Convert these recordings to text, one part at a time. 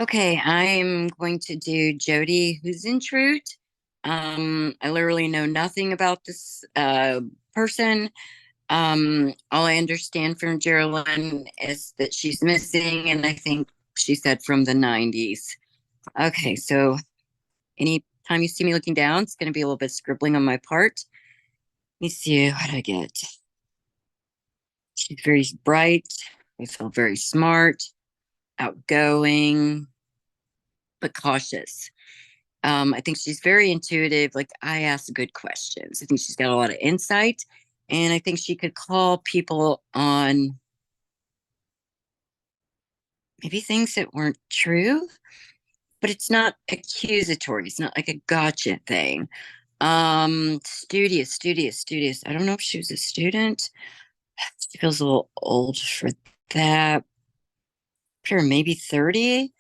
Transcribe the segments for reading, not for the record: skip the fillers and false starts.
Okay, I'm going to do Jodi Huisentruit. I literally know nothing about this person. All I understand from Geraldine is that she's missing, and I think she said from the 90s. Okay, so anytime you see me looking down, it's going to be a little bit scribbling on my part. Let me see what I get. She's very bright. I feel very smart, outgoing, but cautious. I think she's very intuitive. Like, I ask good questions. I think she's got a lot of insight, and I think she could call people on maybe things that weren't true, but it's not accusatory. It's not like a gotcha thing. Studious. I don't know if she was a student. She feels a little old for that. Sure, maybe 30.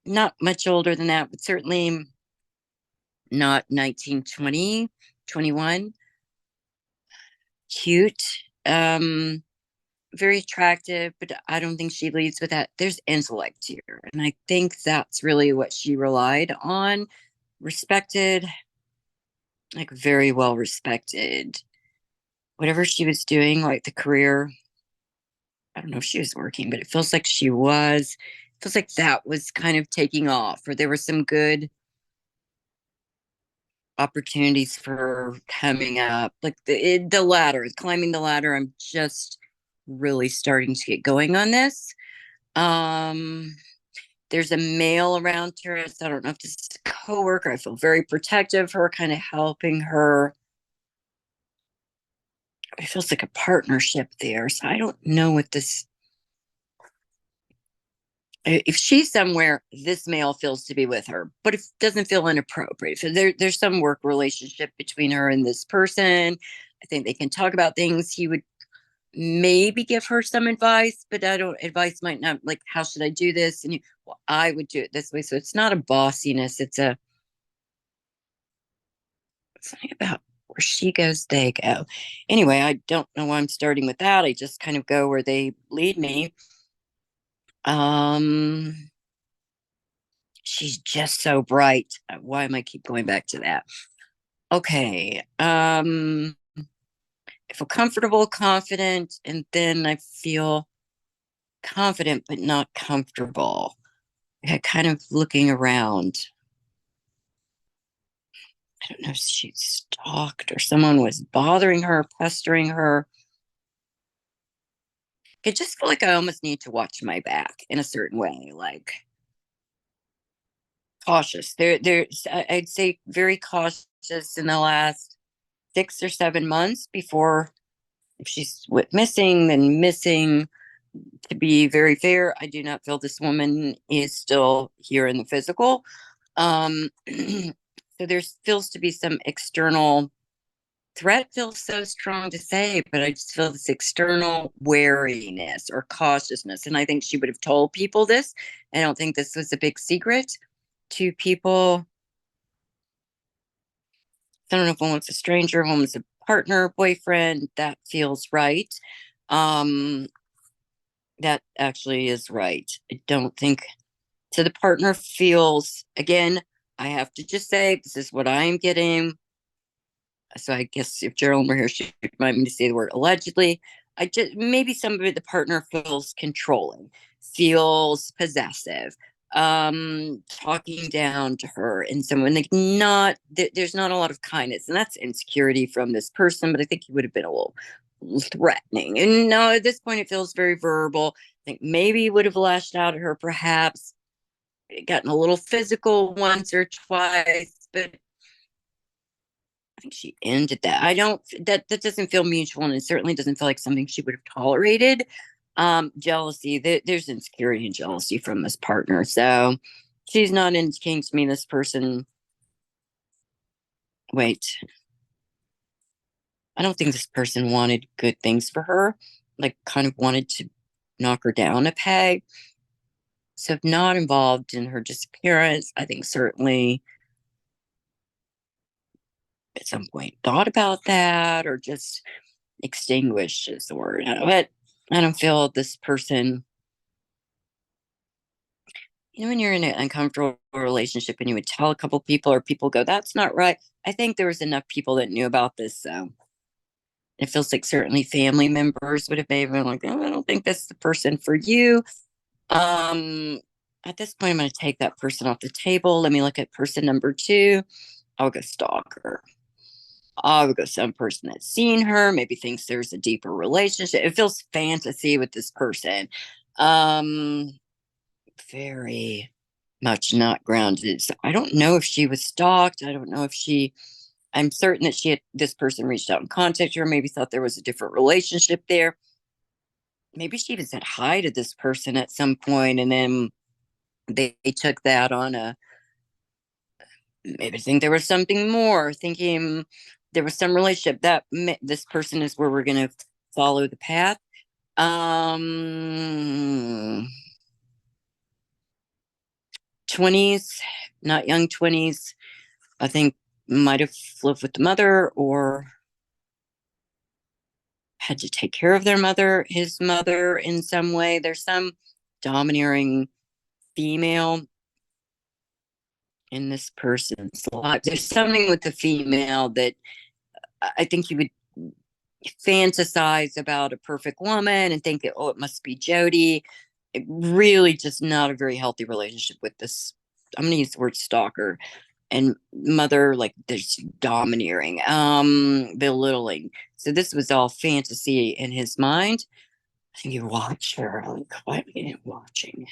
Not much older than that, but certainly not 19, 20, 21. Cute. Um, Very attractive, but I don't think she leads with that. There's intellect here. And I think that's really what she relied on. Respected, like very well respected. Whatever she was doing, like the career, I don't know if she was working, but it feels like she was. It feels like that was kind of taking off, or there were some good opportunities for her coming up. Like the ladder, climbing the ladder. I'm just really starting to get going on this. Um, there's a male around her. So I don't know if this is a coworker. I feel very protective of her, kind of helping her. It feels like a partnership there. So I don't know what this. If she's somewhere, this male feels to be with her, but it doesn't feel inappropriate. So there's some work relationship between her and this person. I think they can talk about things. He would maybe give her some advice, but I don't. Advice might not like how should I do this, and well, I would do it this way. So it's not a bossiness. It's a something about where she goes, they go. Anyway, I don't know why I'm starting with that. I just kind of go where they lead me. Um, she's just so bright. Why am I keep going back to that? Okay. I feel comfortable, confident, and then I feel confident but not comfortable. Kind of looking around. I don't know if she's stalked or someone was bothering her, pestering her. I just feel like I almost need to watch my back in a certain way, like cautious. There's I'd say very cautious in the last 6 or 7 months before if she's missing, then missing. To be very fair, I do not feel this woman is still here in the physical. So there feels to be some external threat feels so strong to say, but I just feel this external wariness or cautiousness. And I think she would have told people this. I don't think this was a big secret to people. I don't know if one was a stranger, one was a partner, boyfriend. That feels right. Um, that actually is right. I don't think so. The partner feels, again, I have to just say, this is what I'm getting. So I guess if Gerald were here, she might me to say the word allegedly. I just maybe somebody the partner feels controlling, feels possessive, talking down to her, and someone like not there's not a lot of kindness, and that's insecurity from this person. But I think he would have been a little threatening, and no, at this point it feels very verbal. I think maybe he would have lashed out at her, perhaps gotten a little physical once or twice, but I think she ended that. I don't that doesn't feel mutual, and it certainly doesn't feel like something she would have tolerated. Jealousy, there's insecurity and jealousy from this partner. So she's not indicating to me this person. Wait, I don't think this person wanted good things for her, like kind of wanted to knock her down a peg. So if not involved in her disappearance, I think certainly at some point thought about that or just extinguished is the word. But I don't feel this person when you're in an uncomfortable relationship and you would tell a couple people or people go, that's not right. I think there was enough people that knew about this. So it feels like certainly family members would have been like, oh, I don't think that's the person for you. Um, at this point, I'm going to take that person off the table. Let me look at person number two. I'll go stalker. I'll go some person that's seen her, maybe thinks there's a deeper relationship. It feels fantasy with this person. Um, very much not grounded. So I don't know if she was stalked. I don't know if she, I'm certain that she had, this person reached out and contacted her, maybe thought there was a different relationship there. Maybe she even said hi to this person at some point and then they took that on a, maybe think there was something more, thinking there was some relationship that this person is where we're going to follow the path. Um, 20s, not young 20s. I think might have lived with the mother or had to take care of their mother, his mother in some way. There's some domineering female in this person's life. There's something with the female that I think you would fantasize about a perfect woman and think, oh, it must be Jodi. It really just not a very healthy relationship with this. I'm going to use the word stalker and mother, like there's domineering, belittling. So this was all fantasy in his mind. I think you watch her. Like, what are you watching?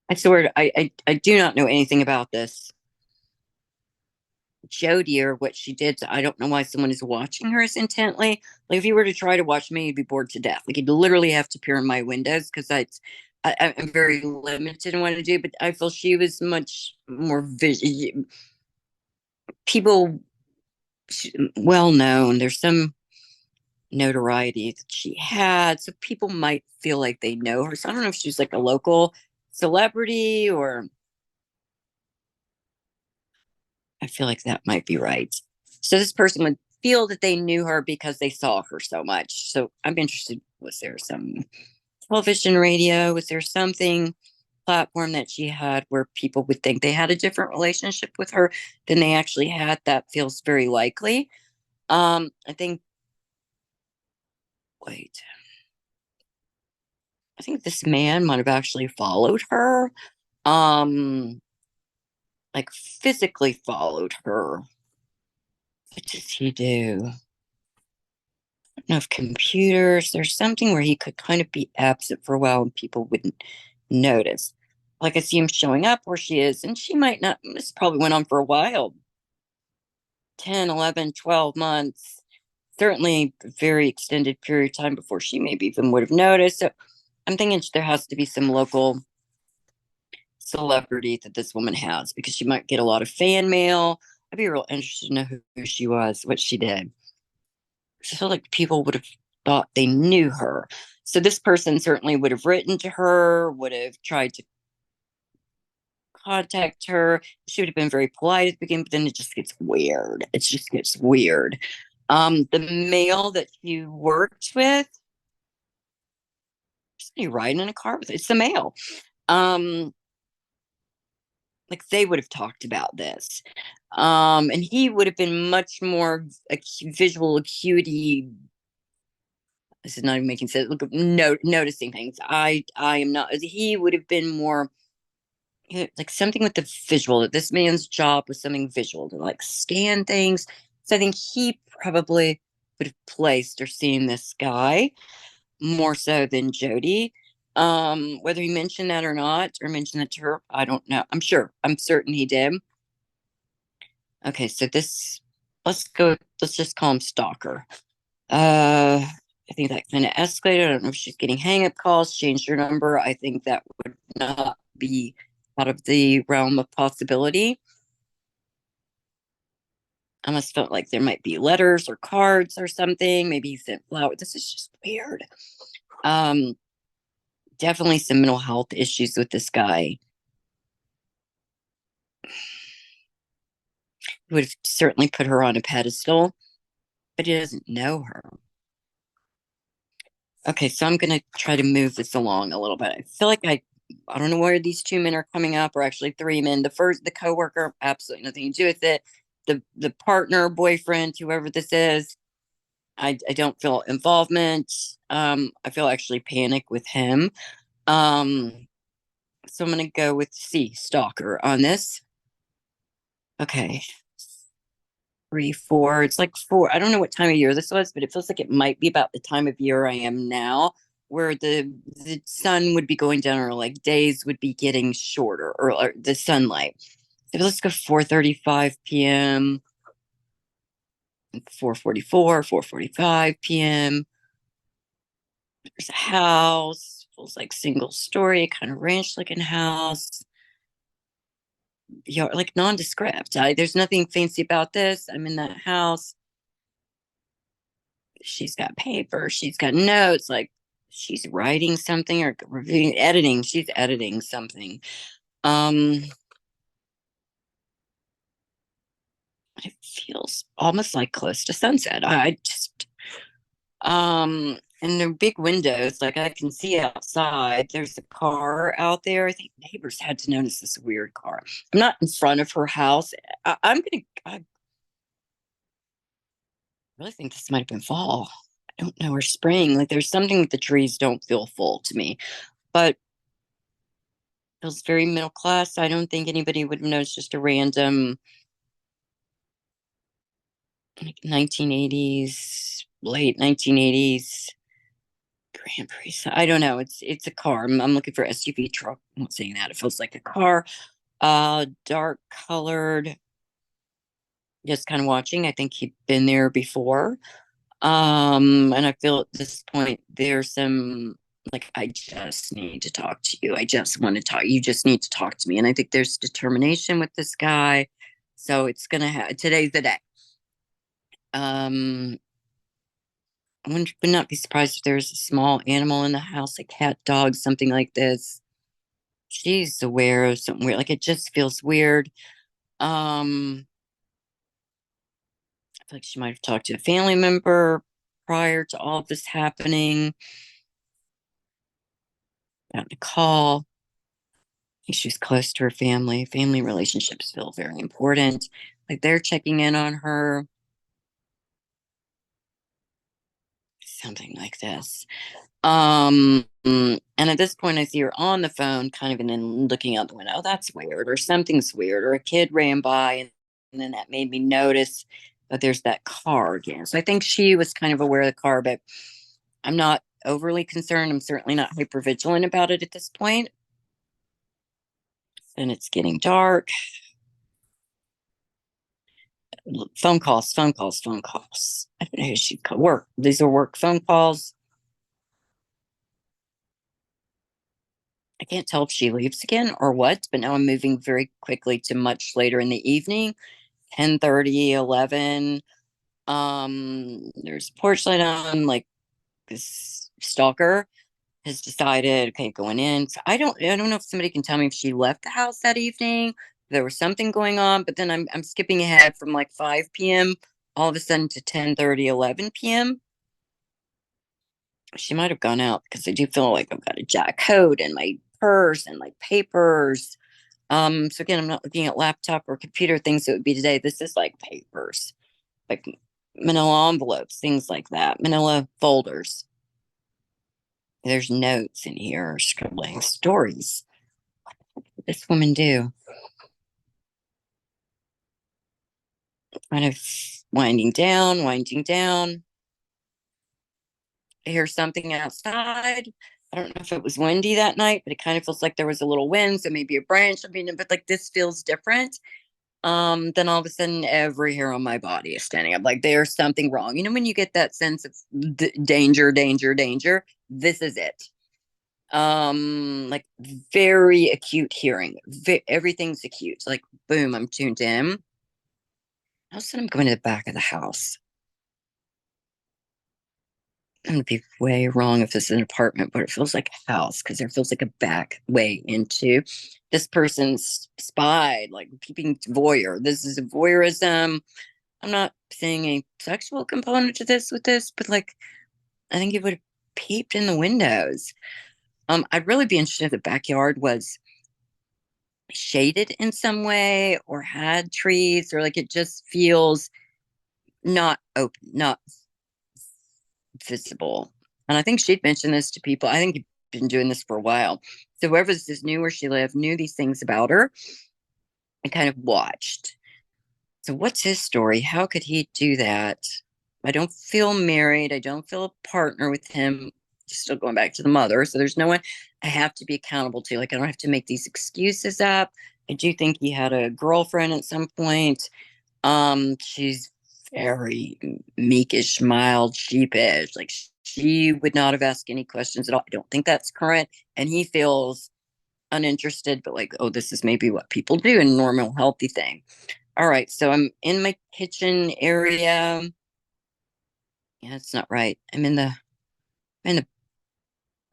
I swear, I do not know anything about this Jodi or what she did. So I don't know why someone is watching her as intently. Like if you were to try to watch me, you'd be bored to death. Like you'd literally have to peer in my windows because I'm very limited in what I do. But I feel she was much more people well known. There's some notoriety that she had, so people might feel like they know her. So I don't know if she's like a local celebrity or I feel like that might be right. So this person would feel that they knew her because they saw her so much. So I'm interested, was there some television, radio? Was there something platform that she had where people would think they had a different relationship with her than they actually had? That feels very likely. I think wait, I think this man might have actually followed her. Um, like physically followed her. What does he do? Of computers. There's something where he could kind of be absent for a while and people wouldn't notice. Like I see him showing up where she is, and she might not. This probably went on for a while 10, 11, 12 months. Certainly a very extended period of time before she maybe even would have noticed. So I'm thinking there has to be some local celebrity that this woman has because she might get a lot of fan mail. I'd be real interested to know who she was, what she did. I feel like people would have thought they knew her. So this person certainly would have written to her, would have tried to contact her. She would have been very polite at the beginning, but then it just gets weird. It just gets weird. The male that you worked with, somebody riding in a car with, it's the male. Um, like they would have talked about this. And he would have been much more visual acuity. This is not even making sense. Look, noticing things. I am not. He would have been more like something with the visual. That this man's job was something visual to like scan things. So I think he probably would have placed or seen this guy more so than Jodi. Whether he mentioned that or not, or mentioned it to her, I don't know. I'm sure. I'm certain he did. Okay, so this, let's go. Let's just call him Stalker. I think that kind of escalated. I don't know if she's getting hang up calls, changed her number. I think that would not be out of the realm of possibility. I almost felt like there might be letters or cards or something. Maybe he sent flowers. This is just weird. Um, Definitely some mental health issues with this guy. He would have certainly put her on a pedestal, but he doesn't know her. Okay, so I'm gonna try to move this along a little bit. I feel like I I don't know where these two men are coming up, or actually three men. The coworker, absolutely nothing to do with it. The partner, boyfriend, whoever this is, I don't feel involvement. I feel actually panic with him. Um, so I'm gonna go with C, stalker on this. Okay, 3, 4. It's like 4. I don't know what time of year this was, but it feels like it might be about the time of year I am now, where the sun would be going down, or like days would be getting shorter, or the sunlight. So let's go 4:35 p.m., 4:44, 4:45 p.m. There's a house, feels like single story, kind of ranch looking house. Like nondescript. There's nothing fancy about this. I'm in that house. She's got paper, she's got notes, like she's writing something or reviewing, editing. She's editing something. Um, it feels almost like close to sunset. I just and they're big windows, like I can see outside. There's a car out there. I think neighbors had to notice this weird car. I'm not in front of her house. I really think this might have been fall. I don't know, or spring. Like there's something with the trees don't feel full to me, but feels very middle class. I don't think anybody would know. It's just a random, like, 1980s, late 1980s Grand Prix. I don't know. It's a car. I'm looking for SUV truck. I'm not saying that. It feels like a car. Dark colored. Just kind of watching. I think he'd been there before. And I feel at this point there's some, like, I just need to talk to you. I just want to talk. You just need to talk to me. And I think there's determination with this guy. So it's gonna have today's the day. Um, would not be surprised if there's a small animal in the house, a cat, dog, something like this. She's aware of something weird. Like it just feels weird. I feel like she might have talked to a family member prior to all of this happening. Got a call. She's close to her family. Family relationships feel very important. Like they're checking in on her. Something like this. And at this point, I see her on the phone, kind of, and then looking out the window. Oh, that's weird, or something's weird, or a kid ran by, and then that made me notice that there's that car again. So I think she was kind of aware of the car, but I'm not overly concerned. I'm certainly not hyper vigilant about it at this point. And it's getting dark. Phone calls, phone calls, phone calls. I don't know who she work. These are work phone calls. I can't tell if she leaves again or what, but now I'm moving very quickly to much later in the evening, 10:30, 11. There's a porch light on, like this stalker has decided, okay, going in. So I don't know if somebody can tell me if she left the house that evening. There was something going on, but then I'm skipping ahead from like 5 p.m. all of a sudden to 10:30, 11 p.m. She might have gone out because I do feel like I've got a jack coat and my purse and like papers. So again, I'm not looking at laptop or computer things that would be today. This is like papers, like manila envelopes, things like that, manila folders. There's notes in here, scribbling stories. What did this woman do? Kind of winding down, winding down. I hear something outside. I don't know if it was windy that night, but it kind of feels like there was a little wind, so maybe a branch. I mean, but like this feels different. Then all of a sudden every hair on my body is standing up. Like there's something wrong. You know, when you get that sense of danger, danger, danger, this is it. Like very acute hearing. Everything's acute. Like boom, I'm tuned in. All of a sudden I'm going to the back of the house. I'm gonna be way wrong if this is an apartment, but it feels like a house because there feels like a back way into this person's spied, like peeping voyeur. This is a voyeurism. I'm not seeing a sexual component to this with this, but like I think it would have peeped in the windows. I'd really be interested if the backyard was shaded in some way or had trees, or like it just feels not open, not visible. And I think she'd mentioned this to people. I think you've been doing this for a while. So whoever this is knew where she lived, knew these things about her, and kind of watched. So what's his story? How could he do that? I don't feel married. I don't feel a partner with him. Still going back to the mother. So there's no one I have to be accountable to. Like I don't have to make these excuses up. I do think he had a girlfriend at some point. She's very meekish, mild, sheepish. Like she would not have asked any questions at all. I don't think that's current. And he feels uninterested, but like, oh, this is maybe what people do in a normal, healthy thing. All right, so I'm in my kitchen area. Yeah, it's not right. I'm in the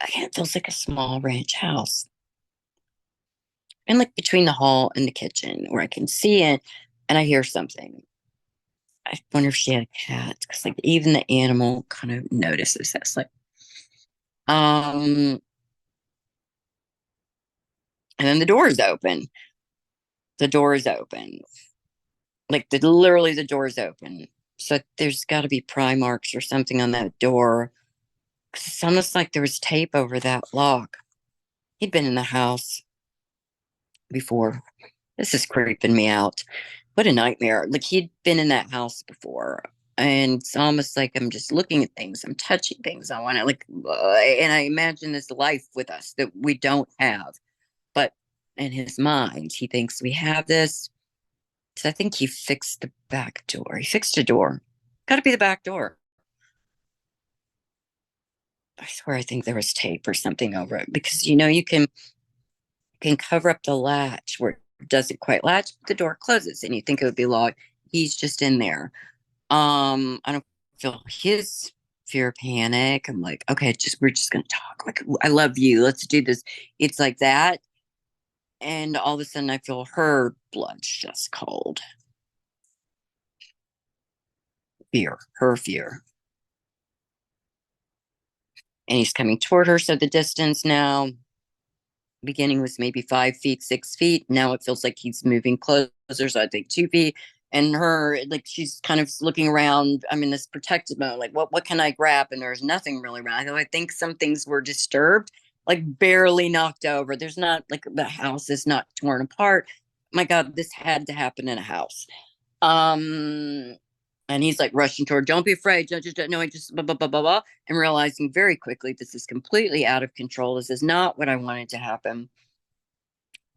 again, it feels like a small ranch house. And like between the hall and the kitchen where I can see it and I hear something. I wonder if she had a cat because like even the animal kind of notices this. Like, um, and then the door is open. The door is open. Like literally the door is open. So there's got to be pry marks or something on that door. 'Cause it's almost like there was tape over that lock. He'd been in the house before. This is creeping me out. What a nightmare. Like he'd been in that house before. And it's almost like I'm just looking at things. I'm touching things. I want to like, and I imagine this life with us that we don't have. But in his mind, he thinks we have this. So I think he fixed the back door. He fixed a door. Got to be the back door. I swear I think there was tape or something over it because you can cover up the latch where it doesn't quite latch, the door closes and you think it would be locked. He's just in there. I don't feel his fear panic. I'm like, okay, just we're just gonna talk. Like, I love you. Let's do this. It's like that. And all of a sudden I feel her blood just cold. Fear, her fear. And he's coming toward her. So the distance now beginning was maybe 5 feet, 6 feet. Now it feels like he's moving closer. So I think 2 feet. And her, like she's kind of looking around. I'm in this protective mode. Like, what can I grab? And there's nothing really around. I think some things were disturbed, like barely knocked over. There's not like the house is not torn apart. My God, this had to happen in a house. Um, and he's like rushing toward, don't be afraid. Just no, I just blah, blah, blah, blah, blah. And realizing very quickly this is completely out of control. This is not what I wanted to happen.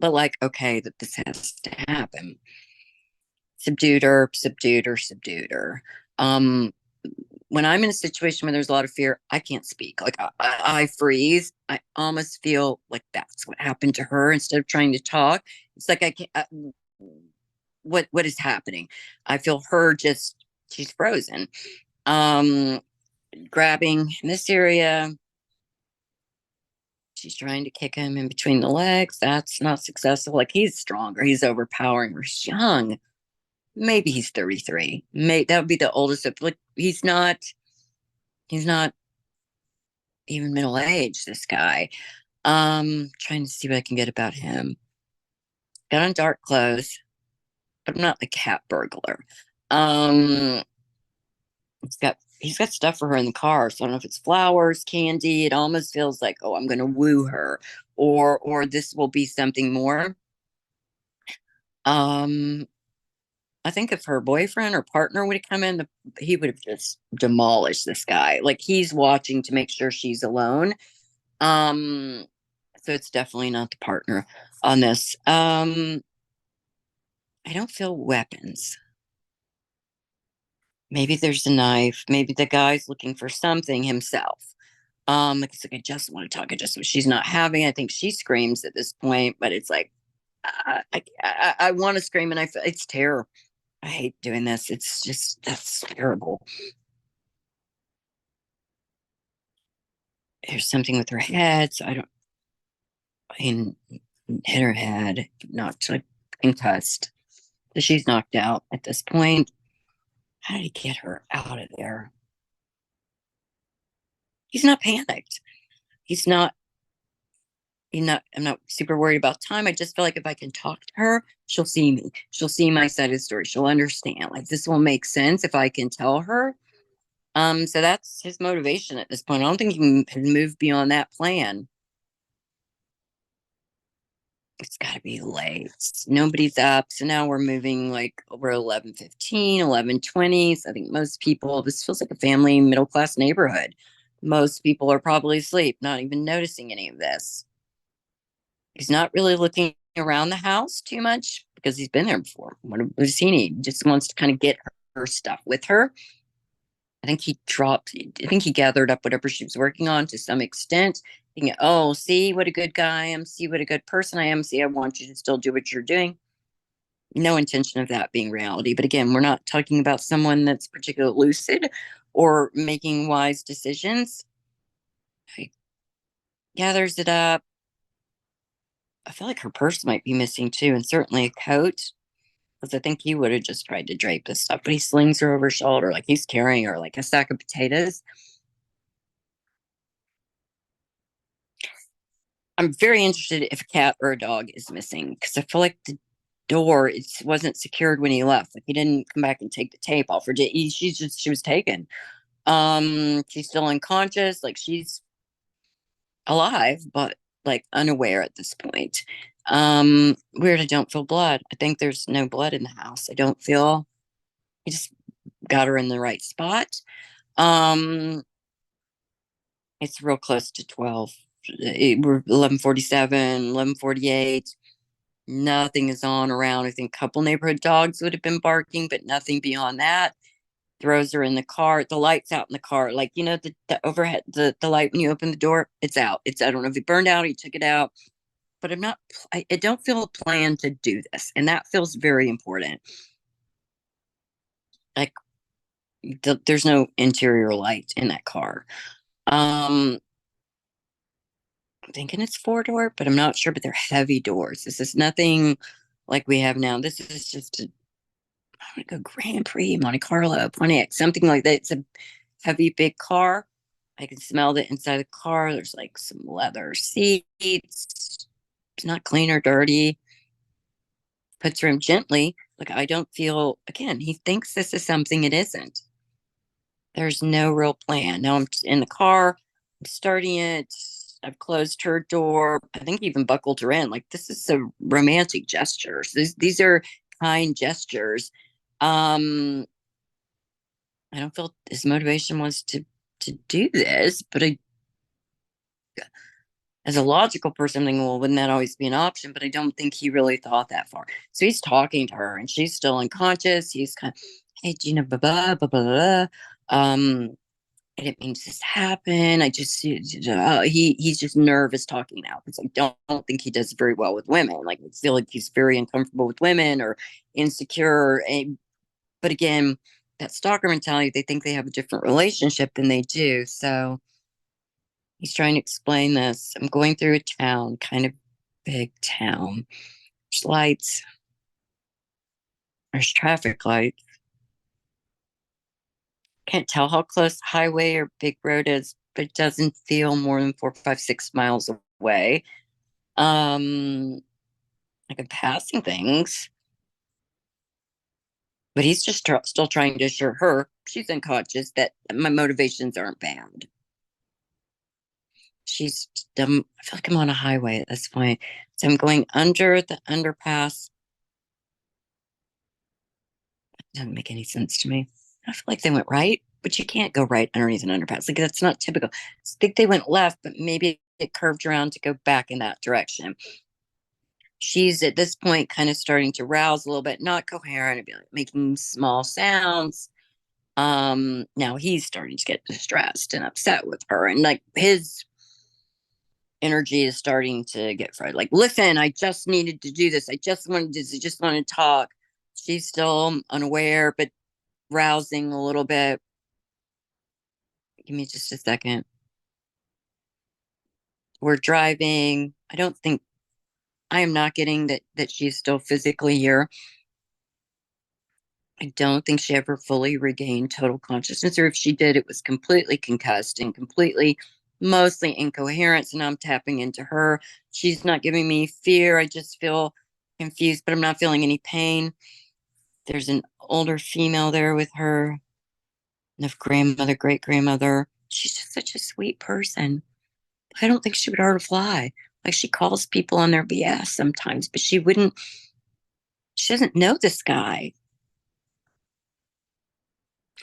But like, okay, that this has to happen. Subdued her, subdued her, subdued her. Um, when I'm in a situation where there's a lot of fear, I can't speak. Like I freeze. I almost feel like that's what happened to her. Instead of trying to talk, it's like I can't. What is happening? I feel her just she's frozen. Um, Grabbing in this area. She's trying to kick him in between the legs. That's not successful. Like he's stronger. He's overpowering her. He's young. Maybe he's 33. That would be the oldest. Like he's not even middle age, this guy. Trying to see what I can get about him. Got on dark clothes, but I'm not the cat burglar. Um, he's got stuff for her in the car. So I don't know if it's flowers, candy. It almost feels like, oh, I'm gonna woo her, or this will be something more. Um, I think if her boyfriend or partner would have come in, he would have just demolished this guy. Like he's watching to make sure she's alone. Um, so it's definitely not the partner on this. I don't feel weapons. Maybe there's a knife. Maybe the guy's looking for something himself. It's like I just want to talk. I just she's not having. I think she screams at this point, but it's like I want to scream, and it's terror. I hate doing this. It's just that's terrible. There's something with her head, so I don't. I mean, hit her head, not like concussed. So she's knocked out at this point. How did he get her out of there? He's not panicked. He's not. I'm not super worried about time. I just feel like if I can talk to her, she'll see me. She'll see my side of the story. She'll understand. Like this will make sense if I can tell her. So that's his motivation at this point. I don't think he can move beyond that plan. It's got to be late. Nobody's up. So now we're moving like over 11:15, 11:20. So I think most people, this feels like a family middle class neighborhood. Most people are probably asleep, not even noticing any of this. He's not really looking around the house too much because he's been there before. What does he need? He just wants to kind of get her stuff with her. I think he gathered up whatever she was working on to some extent. Thinking, oh, see what a good guy I am. See what a good person I am. See, I want you to still do what you're doing. No intention of that being reality. But again, we're not talking about someone that's particularly lucid or making wise decisions. He gathers it up. I feel like her purse might be missing too, and certainly a coat. Because I think he would have just tried to drape this stuff, but he slings her over his shoulder like he's carrying her like a sack of potatoes. I'm very interested if a cat or a dog is missing because I feel like the door it wasn't secured when he left. Like he didn't come back and take the tape off, or did he? She was taken. She's still unconscious, like she's alive, but like unaware at this point. Weird. I don't feel blood. I think there's no blood in the house. I don't feel. I just got her in the right spot. Um, it's real close to 12. We're 11:47, 11:48. Nothing is on around. I think a couple neighborhood dogs would have been barking, but nothing beyond that. Throws her in the car. The light's out in the car. Like, the overhead, the light when you open the door, it's out. I don't know if it burned out, he took it out, but I don't feel a plan to do this. And that feels very important. Like, there's no interior light in that car. Um, I'm thinking it's four-door, but I'm not sure. But they're heavy doors. This is nothing like we have now. This is just like a Grand Prix, Monte Carlo, Pontiac, something like that. It's a heavy, big car. I can smell the inside of the car. There's like some leather seats. It's not clean or dirty. Puts her in gently. Like I don't feel. Again, he thinks this is something it isn't. There's no real plan. Now I'm in the car. I'm starting it. I've closed her door. I think even buckled her in. Like this is a romantic gestures. These are kind gestures. Um, I don't feel his motivation was to do this, but as a logical person, I'm thinking, well, wouldn't that always be an option? But I don't think he really thought that far. So he's talking to her, and she's still unconscious. He's kind of, hey, Gina, blah blah blah blah blah. I didn't mean this happen. He's just nervous talking now because I don't think he does very well with women. Like I feel like he's very uncomfortable with women or insecure. But again, that stalker mentality, they think they have a different relationship than they do. So he's trying to explain this. I'm going through a town, kind of big town. There's lights, there's traffic lights. Can't tell how close the highway or big road is, but it doesn't feel more than 4, 5, 6 miles away. Like I'm passing things, but he's just still trying to assure her she's unconscious that my motivations aren't bad. She's dumb. I feel like I'm on a highway at this point. So I'm going under the underpass. It doesn't make any sense to me. I feel like they went right, but you can't go right underneath an underpass. Like that's not typical. I think they went left, but maybe it curved around to go back in that direction. She's at this point kind of starting to rouse a little bit, not coherent, and be like making small sounds. Now he's starting to get distressed and upset with her, and like his energy is starting to get fried. Like, listen, I just needed to do this. I just wanted to talk. She's still unaware, but rousing a little bit. Give me just a second. We're driving. I am not getting that she's still physically here. I don't think she ever fully regained total consciousness, or if she did, it was completely concussed and completely. mostly incoherence, and I'm tapping into her. She's not giving me fear. I just feel confused, but I'm not feeling any pain. There's an older female there with her, the grandmother, great grandmother. She's just such a sweet person. I don't think she would hurt a fly. Like, she calls people on their BS sometimes, but she doesn't know this guy.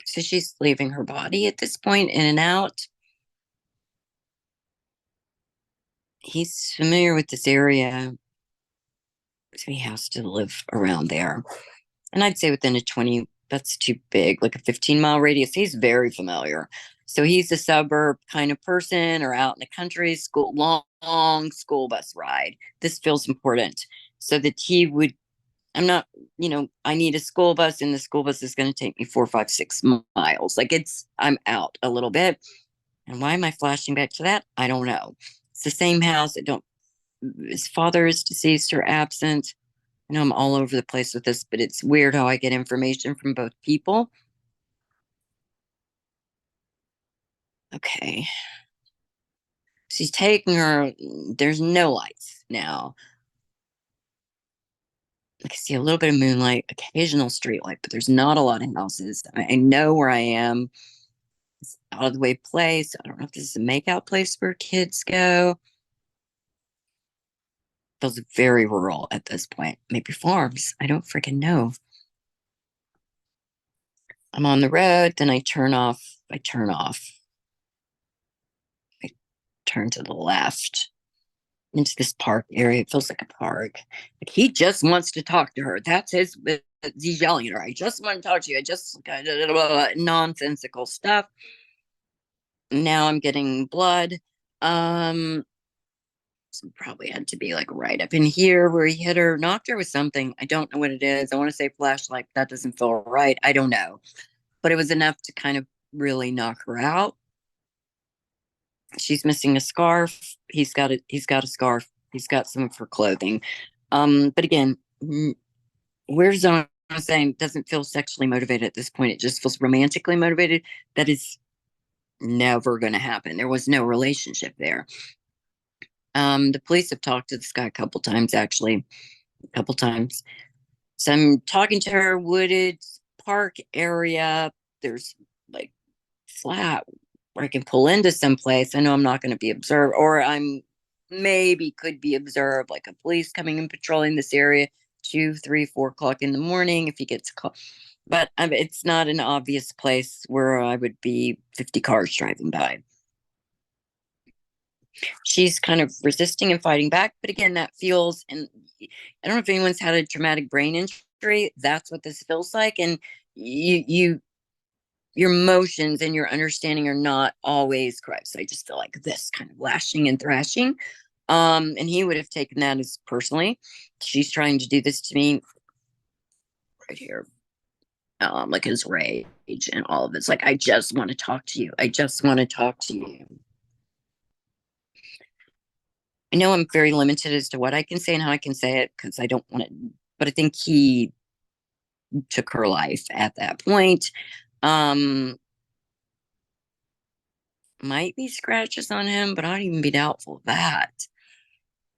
So she's leaving her body at this point, in and out. He's familiar with this area, so he has to live around there. And I'd say within a 20, that's too big, like a 15-mile radius. He's very familiar. So he's a suburb kind of person, or out in the country, school, long school bus ride. This feels important, so that he would, I'm not, I need a school bus, and the school bus is going to take me 4, 5, 6 miles. Like, I'm out a little bit. And why am I flashing back to that? I don't know. It's the same house. His father is deceased or absent. I know I'm all over the place with this, but it's weird how I get information from both people. Okay. She's taking her. There's no lights now. I can see a little bit of moonlight, occasional street light, but there's not a lot of houses. I know where I am. It's out of the way place. I don't know if this is a makeout place where kids go. Feels very rural at this point. Maybe farms. I don't freaking know. I'm on the road, then I turn off. I turn off. I turn to the left into this park area. It feels like a park. Like, he just wants to talk to her. That's he's yelling at her. I just want to talk to you. I just nonsensical stuff. Now I'm getting blood. Um, so probably had to be like right up in here where he hit her, knocked her with something. I don't know what it is. I want to say flashlight. That doesn't feel right. I don't know. But it was enough to kind of really knock her out. She's missing a scarf. He's got a scarf. He's got some of her clothing. But again, weird zone, I'm saying, doesn't feel sexually motivated at this point. It just feels romantically motivated. That is never going to happen. There was no relationship there. The police have talked to this guy a couple times, actually, a couple times. So I'm talking to her, wooded park area. There's like flat where I can pull into someplace. I know I'm not going to be observed, or I'm maybe could be observed, like a police coming and patrolling this area 2, 3, 4 o'clock in the morning if he gets caught. But it's not an obvious place where I would be 50 cars driving by. She's kind of resisting and fighting back, but again, that feels, and I don't know if anyone's had a traumatic brain injury. That's what this feels like, and you your emotions and your understanding are not always correct. So I just feel like this kind of lashing and thrashing. And he would have taken that as personally. She's trying to do this to me right here. Like his rage and all of it's like, I just want to talk to you. I just want to talk to you. I know I'm very limited as to what I can say and how I can say it because I don't want to, but I think he took her life at that point. Um, might be scratches on him, but I'd even be doubtful of that.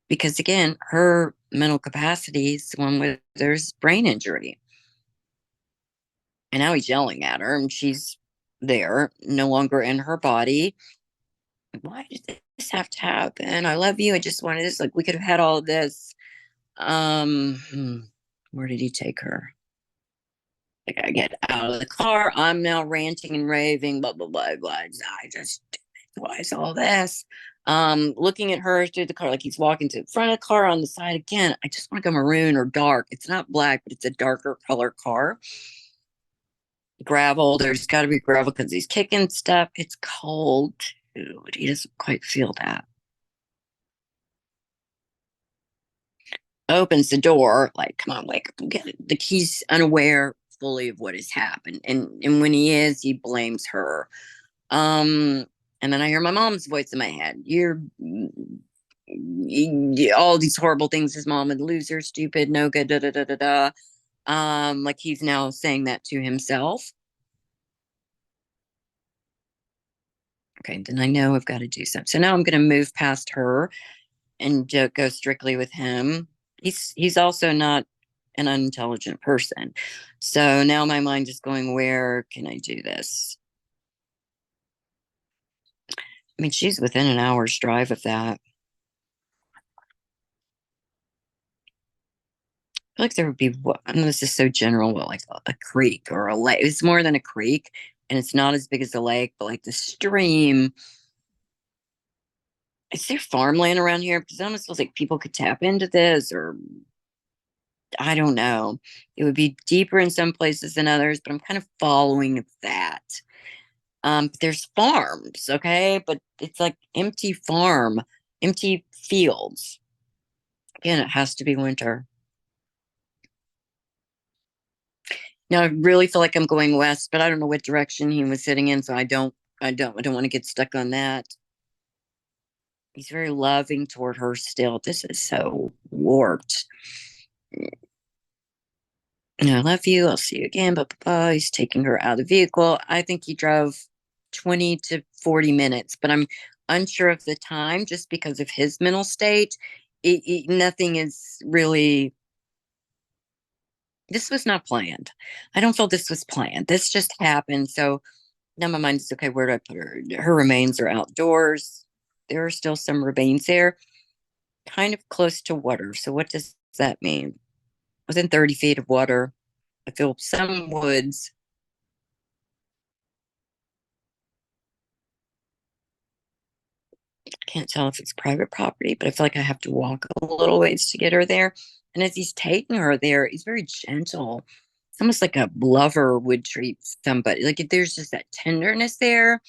Because again, her mental capacity is one where there's brain injury. And now he's yelling at her, and she's there, no longer in her body. Why did this have to happen? I love you. I just wanted this. Like, we could have had all this. Where did he take her? Like, I get out of the car. I'm now ranting and raving, blah, blah, blah, blah. I just, why is all this? Looking at her through the car, like he's walking to the front of the car, on the side again. I just want to go maroon or dark. It's not black, but it's a darker color car. Gravel, there's got to be gravel because he's kicking stuff. It's cold too, but he doesn't quite feel that. Opens the door, like, come on, wake up and get it. Like, he's unaware fully of what has happened. And when he is, he blames her. Um, and then I hear my mom's voice in my head. All these horrible things. His mom, a loser, stupid, no good, da da da da da. Like, he's now saying that to himself. Okay, then I know I've got to do something. So now I'm going to move past her and go strictly with him. He's also not an unintelligent person. So now my mind is going, where can I do this? I mean, she's within an hour's drive of that. I feel like there would be, I know this is so general, but like a creek or a lake. It's more than a creek, and it's not as big as a lake, but like the stream. Is there farmland around here? Because it almost feels like people could tap into this, or I don't know. It would be deeper in some places than others, but I'm kind of following that. There's farms, okay, but it's like empty farm, empty fields. Again, it has to be winter. Now I really feel like I'm going west, but I don't know what direction he was sitting in, so I don't want to get stuck on that. He's very loving toward her still. This is so warped. I love you. I'll see you again. Blah, blah, blah. He's taking her out of the vehicle. I think he drove 20 to 40 minutes, but I'm unsure of the time just because of his mental state. Nothing is really, this was not planned. I don't feel this was planned. This just happened. So now my mind is okay, where do I put her? Her remains are outdoors. There are still some remains there, kind of close to water. So what does that mean? Within 30 feet of water. I feel some woods. Can't tell if it's private property, but I feel like I have to walk a little ways to get her there. And as he's taking her there, he's very gentle. It's almost like a lover would treat somebody. Like if there's just that tenderness there,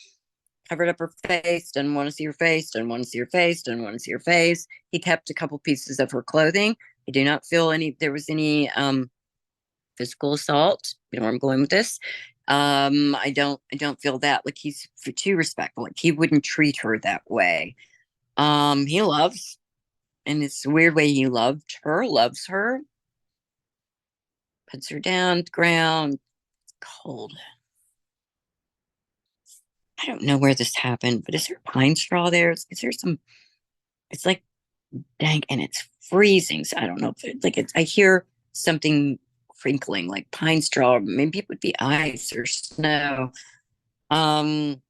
covered up her face, didn't want to see her face, didn't want to see her face, didn't want to see her face. He kept a couple pieces of her clothing. I do not feel there was any physical assault. You know where I'm going with this. I don't feel that. Like he's too respectful. Like he wouldn't treat her that way. He loves, and it's a weird way he loves her, puts her down the ground, cold. I don't know where this happened, but is there pine straw there? Is there some, it's like dang, and it's freezing. So I don't know if like I hear something crinkling like pine straw. Maybe it would be ice or snow. Um,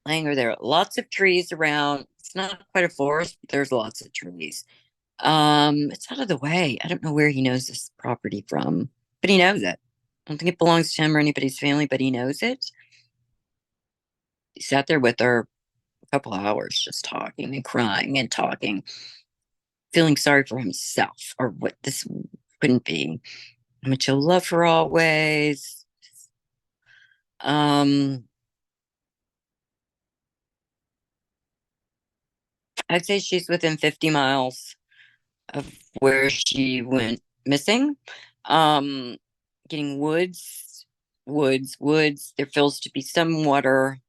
laying her there. Lots of trees around. It's not quite a forest, but there's lots of trees. It's out of the way. I don't know where he knows this property from, but he knows it. I don't think it belongs to him or anybody's family, but he knows it. He sat there with her a couple hours just talking and crying and talking, feeling sorry for himself or what this couldn't be. How much he'll love her always. Um, I'd say she's within 50 miles of where she went missing. Um, Getting woods. There feels to be some water,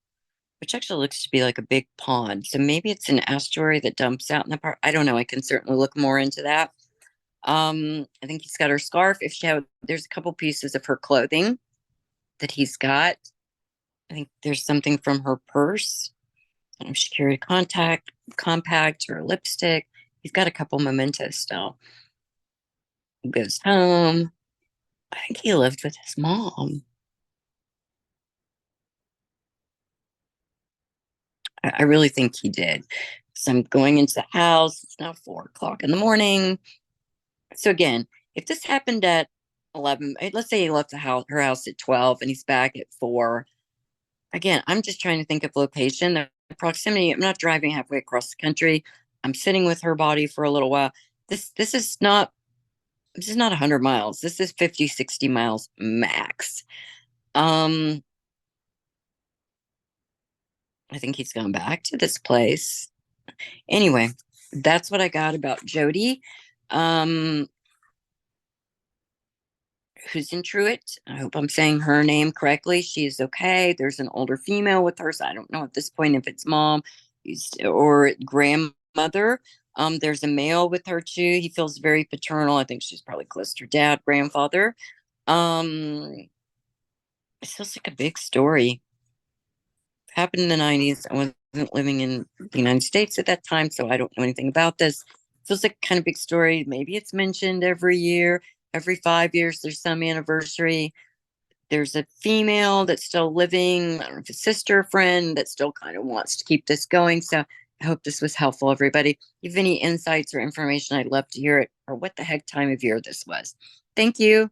which actually looks to be like a big pond. So maybe it's an estuary that dumps out in the park. I don't know. I can certainly look more into that. I think he's got her scarf. There's a couple pieces of her clothing that he's got. I think there's something from her purse. I don't know if she carried a compact or a lipstick. He's got a couple mementos still. He goes home. I think he lived with his mom. I really think he did. So I'm going into the house. It's now 4 o'clock in the morning. So again, if this happened at 11, let's say he left her house at 12 and he's back at 4. Again, I'm just trying to think of location, the proximity. I'm not driving halfway across the country. I'm sitting with her body for a little while. This is not 100 miles. This is 50, 60 miles max. Um, I think he's gone back to this place. Anyway, that's what I got about Jodi. Um, Huisentruit. I hope I'm saying her name correctly. She's okay. There's an older female with her, so I don't know at this point if it's mom or grandmother. There's a male with her too. He feels very paternal. I think she's probably close to her dad, grandfather. Um, it feels like a big story. Happened in the 90s. I was wasn't living in the United States at that time, so I don't know anything about this. Feels like a kind of big story. Maybe it's mentioned every year, every 5 years, there's some anniversary. There's a female that's still living, I don't know if it's a sister, friend that still kind of wants to keep this going. So I hope this was helpful, everybody. If you have any insights or information, I'd love to hear it, or what the heck time of year this was. Thank you.